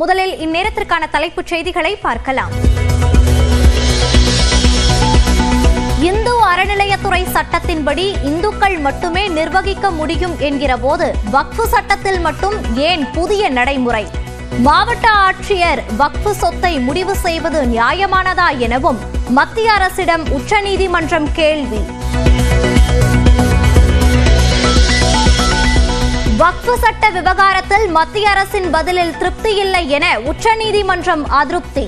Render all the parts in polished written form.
முதலில் இந்நேரத்திற்கான தலைப்புச் செய்திகளை பார்க்கலாம். இந்து அறநிலையத்துறை சட்டத்தின்படி இந்துக்கள் மட்டுமே நிர்வகிக்க முடியும் என்கிற போது வக்ஃபு சட்டத்தில் மட்டும் ஏன் புதிய நடைமுறை? மாவட்ட ஆட்சியர் வக்ஃபு சொத்தை முடிவு செய்வது நியாயமானதா எனவும் மத்திய அரசிடம் உச்சநீதிமன்றம் கேள்வி. வக்ஃபு சட்ட விவகாரத்தில் மத்திய அரசின் பதிலில் திருப்தி இல்லை என உச்சநீதிமன்றம் அதிருப்தி.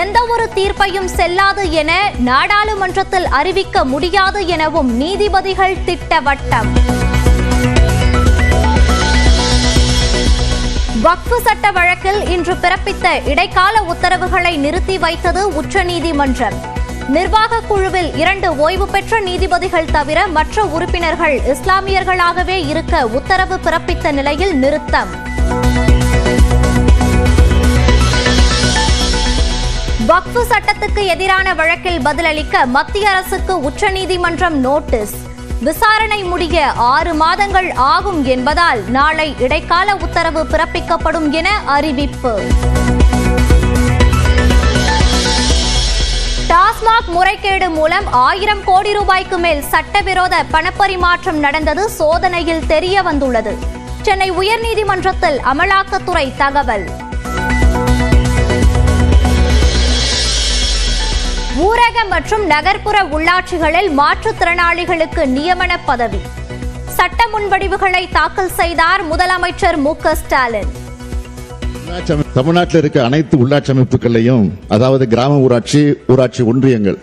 எந்த ஒரு தீர்ப்பையும் செல்லாது என நாடாளுமன்றத்தில் அறிவிக்க முடியாது எனவும் நீதிபதிகள் திட்டவட்டம். வக்ஃபு சட்ட வழக்கில் இன்று பிறப்பித்த இடைக்கால உத்தரவுகளை நிறுத்தி வைத்தது உச்சநீதிமன்றம். நிர்வாக குழுவில் 2 ஓய்வு பெற்ற நீதிபதிகள் தவிர மற்ற உறுப்பினர்கள் இஸ்லாமியர்களாகவே இருக்க உத்தரவு பிறப்பித்த நிலையில் நிறுத்தம். வக்ஃபு சட்டத்துக்கு எதிரான வழக்கில் பதிலளிக்க மத்திய அரசுக்கு உச்சநீதிமன்றம் நோட்டீஸ். விசாரணை முடிய 6 மாதங்கள் ஆகும் என்பதால் நாளை இடைக்கால உத்தரவு பிறப்பிக்கப்படும் என அறிவிப்பு. டாஸ்மாக் முறைகேடு மூலம் 1000 கோடி ரூபாய்க்கு மேல் சட்டவிரோத பணப்பரிமாற்றம் நடந்தது சோதனையில் தெரிய வந்துள்ளது. சென்னை உயர்நீதிமன்றத்தில் அமலாக்கத்துறை தகவல். ஊரக மற்றும் நகர்ப்புற உள்ளாட்சிகளில் மாற்றுத்திறனாளிகளுக்கு நியமன பதவி. சட்ட முன்வடிவுகளை தாக்கல் செய்தார் முதலமைச்சர் மு.க. ஸ்டாலின். தமிழ்நாட்டில் இருக்க அனைத்து உள்ளாட்சி அமைப்புகளையும், அதாவது கிராம ஊராட்சி, ஊராட்சி ஒன்றியங்கள்,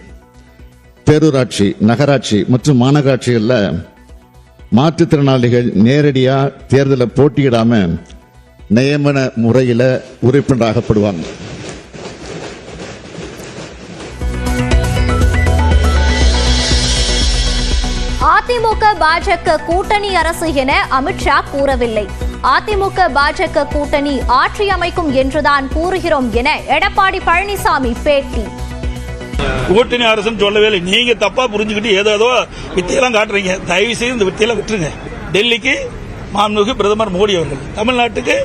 பேரூராட்சி, நகராட்சி மற்றும் மாநகராட்சிகளில் மாற்றுத்திறனாளிகள் நேரடியா தேர்தலில் போட்டியிடாம நியமன முறையில் உறுப்பினராகப்படுவாங்க. அதிமுக பாஜக கூட்டணி அரசு என அமித்ஷா கூறவில்லை. அதிமுக பாஜக கூட்டணி ஆட்சி அமைக்கும் என்றுதான் கூறுகிறோம் என எடப்பாடி பழனிசாமி பேட்டி. கூட்டணி அரசுன்னு சொல்லவே இல்லை. நீங்க தப்பா புரிஞ்சுக்கிட்டு ஏதோ வித்தியெல்லாம் காட்டுறீங்க. தயவு செய்து இந்த வித்தியெல்லாம் விட்டுருங்க. டெல்லிக்கு மாண்புமிகு பிரதமர் மோடி அவர்கள் தமிழ்நாட்டுக்கு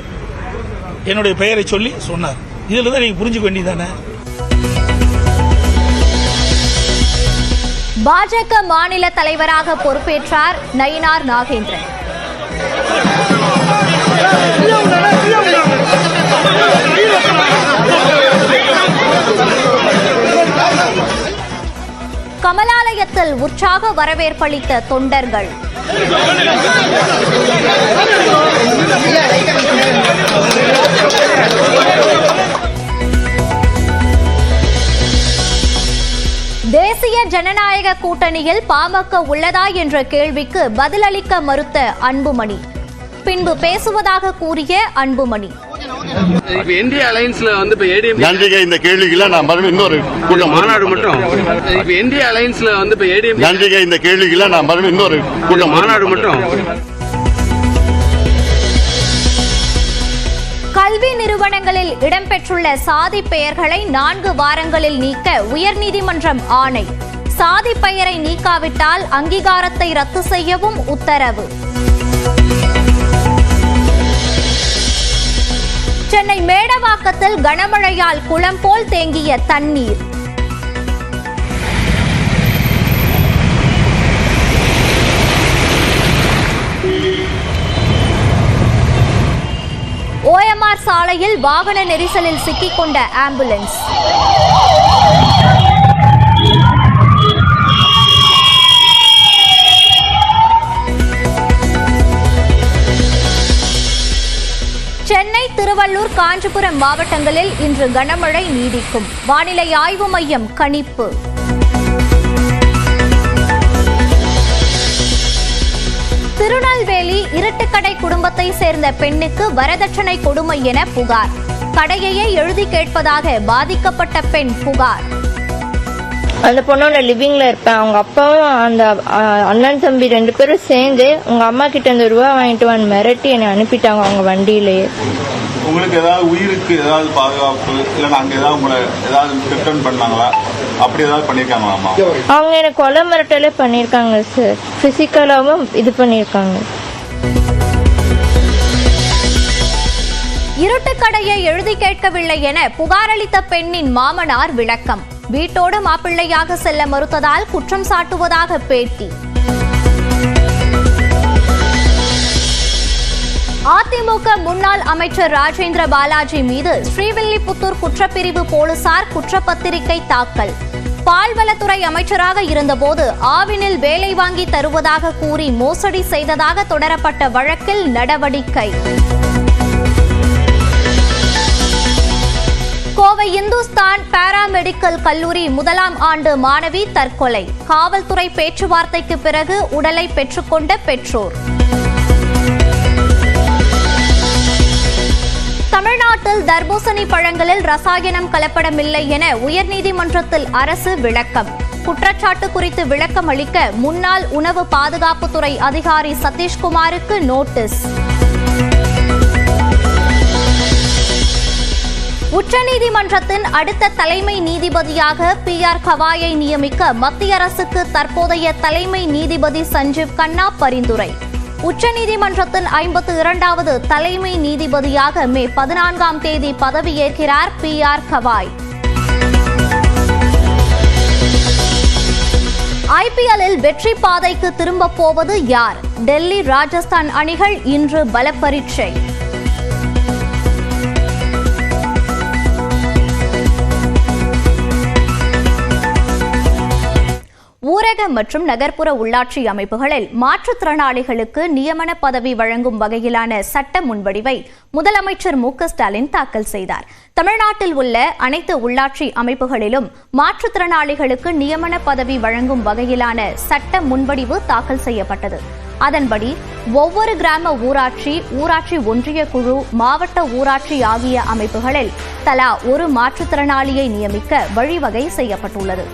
என்னுடைய பெயரை சொல்லி சொன்னார். இதுல தான் நீங்க புரிஞ்சுக்க வேண்டியதானே. பாஜக மாநில தலைவராக பொறுப்பேற்றார் நயினார் நாகேந்திரன். கமலாலயத்தில் உற்சாக வரவேற்பளித்த தொண்டர்கள். தேசிய ஜனநாயக கூட்டணியில் பாமக உள்ளதா என்ற கேள்விக்கு பதிலளிக்க மறுத்த அன்புமணி. பின்பு பேசுவதாக கூறிய அன்புமணி. இந்திய அலைன்ஸ்ல வந்து இந்த கேள்விகளை நான் இன்னொரு மாநாடு மட்டும் இந்திய அலைன்ஸ்ல வந்து இந்த கேள்விகளை நான் இன்னொரு மாநாடு மட்டும். கல்வி நிறுவனங்களில் இடம்பெற்றுள்ள சாதி பெயர்களை 4 வாரங்களில் நீக்க உயர்நீதிமன்றம் ஆணை. சாதி பெயரை நீக்காவிட்டால் அங்கீகாரத்தை ரத்து செய்யவும் உத்தரவு. சென்னை மேடவாக்கத்தில் கனமழையால் குளம் போல் தேங்கிய தண்ணீர். OMR சாலையில் வாகன நெரிசலில் சிக்கிக்கொண்ட ஆம்புலன்ஸ். சென்னை, திருவள்ளூர், காஞ்சிபுரம் மாவட்டங்களில் இன்று கனமழை நீடிக்கும். வானிலை ஆய்வு மையம் கணிப்பு. திருநெல்வேலி இருட்டுக்கடை குடும்பத்தை சேர்ந்த பெண்ணுக்கு வரதட்சணை கொடுமை என புகார். கடையையே எழுதி கேட்பதாக பாதிக்கப்பட்ட பெண் புகார். அந்த பொண்ணோட லிவிங்ல இருப்பேன். அவங்க அப்பாவும் அந்த அண்ணன் தம்பி 2 பேரும் சேர்ந்து உங்க அம்மா கிட்ட இருந்து ரூபா வாங்கிட்டு வந்து மிரட்டி என்னை அனுப்பிட்டாங்க அவங்க வண்டியிலேயே. உங்களுக்கு ஏதாவது உயிருக்கு ஏதாவது பாதுகாப்பு இல்ல நாங்க ஏதாவது உங்களை ஏதாவது ரிட்டர்ன் பண்ணாங்களா? அப்படி ஏதாவது பண்ணிருக்காங்களாமா? அவங்க எனக்கு கொலை மிரட்டலே பண்ணிருக்காங்க சார். பிசிக்கலாவும் இது பண்ணிருக்காங்க. இருட்டுக்கடையை எழுதி கேட்கவில்லை என புகாரளித்த பெண்ணின் மாமனார் விளக்கம். வீட்டோடு மாப்பிள்ளையாக செல்ல மறுத்ததால் குற்றம் சாட்டுவதாக பேட்டி. அதிமுக முன்னாள் அமைச்சர் ராஜேந்திர பாலாஜி மீது ஸ்ரீவில்லிபுத்தூர் குற்றப்பிரிவு போலீசார் குற்றப்பத்திரிகை தாக்கல். பால்வளத்துறை அமைச்சராக இருந்தபோது ஆவினில் வேலை வாங்கி தருவதாக கூறி மோசடி செய்ததாக தொடரப்பட்ட வழக்கில் நடவடிக்கை. கோவை இந்துஸ்தான் பாராமெடிக்கல் கல்லூரி முதலாம் ஆண்டு மாணவி தற்கொலை. காவல்துறை பேச்சுவார்த்தைக்கு பிறகு உடலை பெற்றுக்கொண்ட பெற்றோர். தமிழ்நாட்டில் தர்பூசணி பழங்களில் ரசாயனம் கலப்படமில்லை என உயர்நீதிமன்றத்தில் அரசு விளக்கம். குற்றச்சாட்டு குறித்து விளக்கம் அளிக்க முன்னாள் உணவு பாதுகாப்புத்துறை அதிகாரி சதீஷ்குமாருக்கு நோட்டீஸ். உச்சநீதிமன்றத்தின் அடுத்த தலைமை நீதிபதியாக PR கவாயை நியமிக்க மத்திய அரசுக்கு தற்போதைய தலைமை நீதிபதி சஞ்சீவ் கண்ணா பரிந்துரை. உச்சநீதிமன்றத்தின் 52வது தலைமை நீதிபதியாக மே 14ஆம் தேதி பதவியேற்கிறார் PR கவாய். IPL-இல் வெற்றி பாதைக்கு திரும்பப் போவது யார்? டெல்லி, ராஜஸ்தான் அணிகள் இன்று பலப்பரீட்சை. ஊரக மற்றும் நகர்ப்புற உள்ளாட்சி அமைப்புகளில் மாற்றுத்திறனாளிகளுக்கு நியமன பதவி வழங்கும் வகையிலான சட்ட முன்வடிவை முதலமைச்சர் மு.க.ஸ்டாலின் தாக்கல் செய்தார். தமிழ்நாட்டில் உள்ள அனைத்து உள்ளாட்சி அமைப்புகளிலும் மாற்றுத்திறனாளிகளுக்கு நியமன பதவி வழங்கும் வகையிலான சட்ட முன்வடிவு தாக்கல் செய்யப்பட்டது. அதன்படி ஒவ்வொரு கிராம ஊராட்சி, ஊராட்சி ஒன்றிய குழு, மாவட்ட ஊராட்சி ஆகிய அமைப்புகளில் தலா ஒரு மாற்றுத்திறனாளியை நியமிக்க வழிவகை செய்யப்பட்டுள்ளது.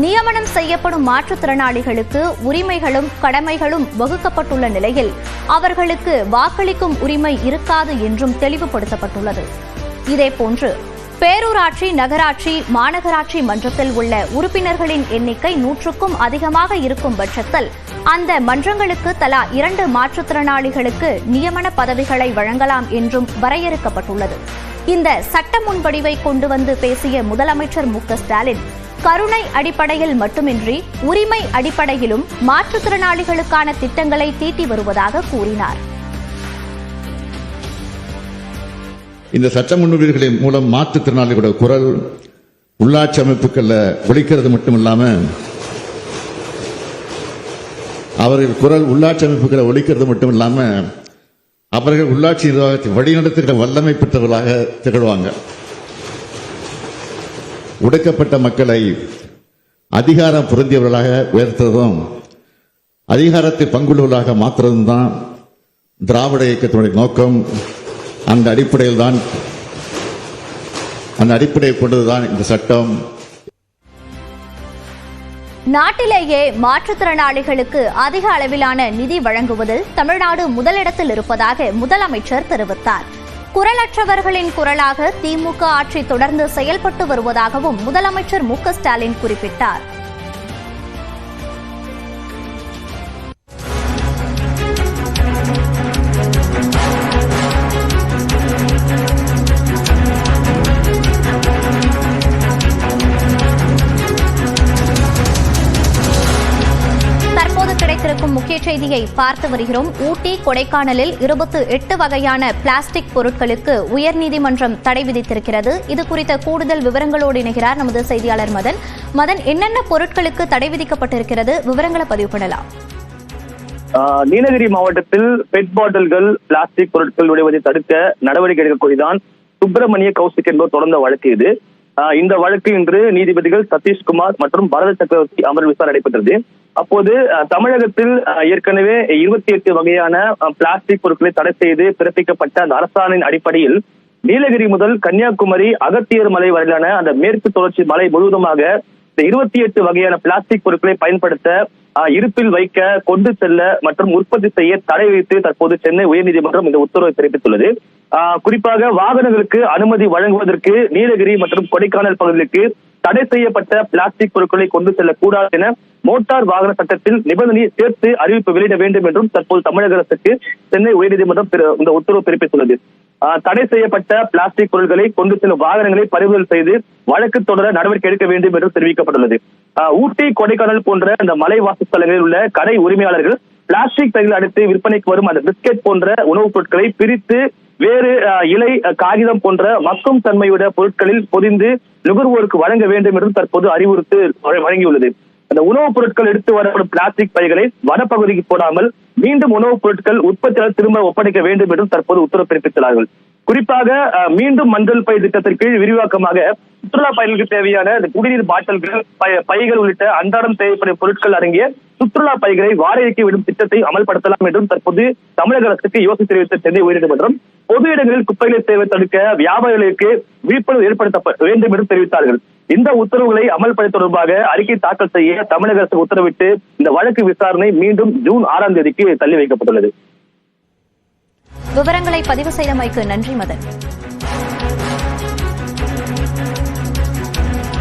நியமனம் செய்யப்படும் மாற்றுத்திறனாளிகளுக்கு உரிமைகளும் கடமைகளும் வகுக்கப்பட்டுள்ள நிலையில் அவர்களுக்கு வாக்களிக்கும் உரிமை இருக்காது என்றும் தெளிவுபடுத்தப்பட்டுள்ளது. இதேபோன்று பேரூராட்சி, நகராட்சி, மாநகராட்சி மன்றத்தில் உள்ள உறுப்பினர்களின் எண்ணிக்கை 100க்கும் அதிகமாக இருக்கும் பட்சத்தில் அந்த மன்றங்களுக்கு தலா 2 மாற்றுத்திறனாளிகளுக்கு நியமன பதவிகளை வழங்கலாம் என்றும் வரையறுக்கப்பட்டுள்ளது. இந்த சட்ட முன்வடிவை கொண்டு வந்து பேசிய முதலமைச்சர் மு.க.ஸ்டாலின், கருணை அடிப்படையில் மட்டுமின்றி உரிமை அடிப்படையிலும் மாற்றுத்திறனாளிகளுக்கான திட்டங்களை தீட்டி வருவதாக கூறினார். இந்த சட்ட முன்வடிவுகளின் மூலம் மாற்றுத்திறனாளிகளோட குரல் உள்ளாட்சி அமைப்புகள்ல ஒலிக்கிறது மட்டுமில்லாம அவர்கள் குரல் உள்ளாட்சி அமைப்புகளை ஒலிக்கிறது மட்டுமில்லாம அவர்கள் உள்ளாட்சி நிர்வாகத்தை வழிநடத்துகிற வல்லமை பெற்றவர்களாக திகழ்வாங்க. ஒடுக்கப்பட்ட மக்களை அதிகாரம் பொருந்தியவர்களாக உயர்த்துவதும் அதிகாரத்தில் பங்குள்ளவர்களாக மாற்றுவதும் தான் திராவிட இயக்கத்தினுடைய நோக்கம். அந்த அடிப்படையை கொண்டதுதான் இந்த சட்டம். நாட்டிலேயே மாற்றுத்திறனாளிகளுக்கு அதிக அளவிலான நிதி வழங்குவதில் தமிழ்நாடு முதலிடத்தில் இருப்பதாக முதலமைச்சர் தெரிவித்தார். குரலற்றவர்களின் குரலாக திமுக ஆட்சி தொடர்ந்து செயல்பட்டு வருவதாகவும் முதலமைச்சர் மு.க.ஸ்டாலின் குறிப்பிட்டார். முக்கிய செய்தியை பார்த்து வருகிறோம். ஊட்டி, கொடைக்கானலில் 28 வகையான பிளாஸ்டிக் பொருட்களுக்கு உயர்நீதிமன்றம் தடை விதித்திருக்கிறது. இது குறித்த கூடுதல் விவரங்களோடு இணைகிறார் நமது செய்தியாளர் மதன். மதன், என்னென்ன பொருட்களுக்கு தடை விதிக்கப்பட்டிருக்கிறது? விவரங்களை பதிவு பண்ணலாம். நீலகிரி மாவட்டத்தில் பெட் பாட்டில்கள், பிளாஸ்டிக் பொருட்கள் நுழைவதை தடுக்க நடவடிக்கை எடுக்கக்கூடியதான் சுப்பிரமணிய கௌசிக் என்பவர் தொடர்ந்த வழக்கு இது. இந்த வழக்கு இன்று நீதிபதிகள் சதீஷ்குமார் மற்றும் பரத சக்கரவர்த்தி அமர்வு விசாரணை நடைபெற்றது. அப்போது தமிழகத்தில் ஏற்கனவே 28 வகையான பிளாஸ்டிக் பொருட்களை தடை செய்து பிறப்பிக்கப்பட்ட அந்த அரசாணையின் அடிப்படையில் நீலகிரி முதல் கன்னியாகுமரி, அகத்தியர் மலை வரையிலான அந்த மேற்கு தொடர்ச்சி மலை முழுவதுமாக இந்த 28 வகையான பிளாஸ்டிக் பொருட்களை பயன்படுத்த, இருப்பில் வைக்க, கொண்டு செல்ல மற்றும் உற்பத்தி செய்ய தடை வைத்து தற்போது சென்னை உயர்நீதிமன்றம் இந்த உத்தரவை பிறப்பித்துள்ளது. குறிப்பாக வாகனங்களுக்கு அனுமதி வழங்குவதற்கு நீலகிரி மற்றும் கொடைக்கானல் பகுதிகளுக்கு தடை செய்யப்பட்ட பிளாஸ்டிக் பொருட்களை கொண்டு செல்லக்கூடாது என மோட்டார் வாகன சட்டத்தில் நிபந்தனையை சேர்த்து அறிவிப்பு வெளியிட வேண்டும் என்றும் தற்போது தமிழக அரசுக்கு சென்னை உயர்நீதிமன்றம் இந்த உத்தரவு பிறப்பித்துள்ளது. தடை செய்யப்பட்ட பிளாஸ்டிக் பொருட்களை கொண்டு செல்லும் வாகனங்களை பறிமுதல் செய்து வழக்கு தொடர நடவடிக்கை எடுக்க வேண்டும் என்று தெரிவிக்கப்பட்டுள்ளது. ஊட்டி, கொடைக்கானல் போன்ற இந்த மலை வாசஸ்தலங்களில் உள்ள கடை உரிமையாளர்கள் பிளாஸ்டிக் பைகள் அடித்து விற்பனைக்கு வரும் அந்த பிஸ்கெட் போன்ற உணவுப் பொருட்களை பிரித்து வேறு இலை, காகிதம் போன்ற மக்கும் தன்மையுடைய பொருட்களில் பொதிந்து நுகர்வோருக்கு வழங்க வேண்டும் என்று தற்போது அறிவுறுத்து வழங்கியுள்ளது. அந்த உணவுப் பொருட்கள் எடுத்து வரப்படும் பிளாஸ்டிக் பைகளை வனப்பகுதிக்கு போடாமல் மீண்டும் உணவுப் பொருட்கள் உற்பத்தியாளர் திரும்ப ஒப்படைக்க வேண்டும் என்று தற்போது உத்தரவு பிறப்பித்துள்ளார்கள். குறிப்பாக மீண்டும் மஞ்சள் பை திட்டத்தின் கீழ் விரிவாக்கமாக சுற்றுலா பயணிகளுக்கு தேவையான இந்த குடிநீர் பாட்டில்கள், பைகள் உள்ளிட்ட அன்றாடம் தேவைப்படும் பொருட்கள் அடங்கிய சுற்றுலா பைகளை வாடகைக்கு விடும் திட்டத்தை அமல்படுத்தலாம் என்றும் தற்போது தமிழக அரசுக்கு யோசனை தெரிவித்த சென்னை உயர்நீதிமன்றம் பொது இடங்களில் குப்பைகளை தேவை தடுக்க வியாபாரிகளுக்கு விழிப்புணர்வு ஏற்படுத்த வேண்டும் என்று தெரிவித்தார்கள். இந்த உத்தரவுகளை அமல்படுத்த தொடர்பாக அறிக்கை தாக்கல் செய்ய தமிழக அரசு உத்தரவிட்டு இந்த வழக்கு விசாரணை மீண்டும் ஜூன் 6ஆம் தேதிக்கு தள்ளி வைக்கப்பட்டுள்ளது. விவரங்களை பதிவு செய்தமைக்கு நன்றி மதன்.